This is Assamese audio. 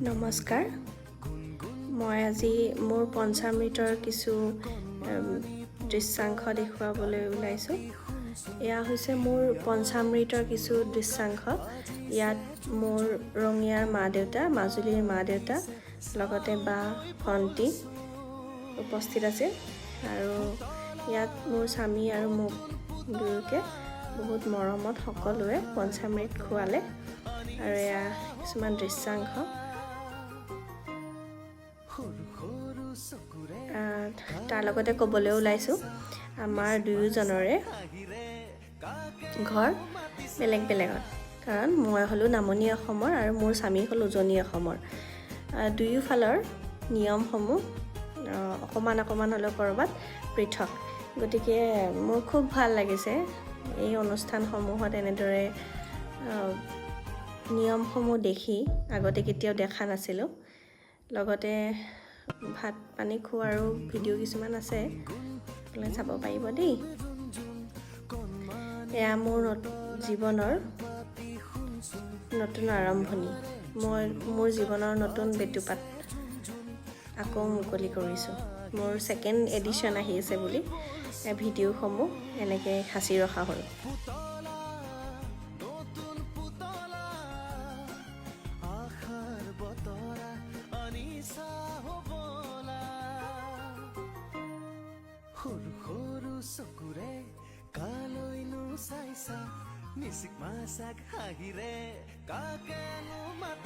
নমস্কাৰ, মই আজি মোৰ পঞ্চামৃতৰ কিছু দৃশ্যাংশ দেখুৱাবলৈ ওলাইছোঁ। এয়া হৈছে মোৰ পঞ্চামৃতৰ কিছু দৃশ্যাংশ। ইয়াত মোৰ ৰঙিয়াৰ মা দেউতা, মাজুলীৰ মা দেউতা, লগতে বা ভণ্টি উপস্থিত আছে। আৰু ইয়াত মোৰ স্বামী আৰু মোক দুয়োকে বহুত মৰমত সকলোৱে পঞ্চামৃত খোৱালে। আৰু এয়া কিছুমান দৃশ্যাংশ। তাৰ লগতে ক'বলৈ ওলাইছোঁ, আমাৰ দুয়োজনৰে ঘৰ বেলেগ বেলেগত। কাৰণ মই হ'লোঁ নামনি অসমৰ আৰু মোৰ স্বামী হ'ল উজনি অসমৰ। দুয়োফালৰ নিয়মসমূহ অকণমান হ'লেও ক'ৰবাত পৃথক। গতিকে মোৰ খুব ভাল লাগিছে এই অনুষ্ঠানসমূহত এনেদৰে নিয়মসমূহ দেখি। আগতে কেতিয়াও দেখা নাছিলোঁ। লগতে ভাত পানী খোৱাৰো ভিডিঅ' কিছুমান আছে, আপোনালোকে চাব পাৰিব দেই। এয়া মোৰ জীৱনৰ নতুন আৰম্ভণি। মই মোৰ জীৱনৰ নতুন বেটুপাত আকৌ মুকলি কৰিছোঁ। মোৰ ছেকেণ্ড এডিশ্যন আহি আছে বুলি ভিডিঅ'সমূহ এনেকৈ সাঁচি ৰখা হ'ল। সৰু চকুৰে কালৈনো চাইছা, নিচিক মাছাক হাঁহিৰে কাকেনো মাত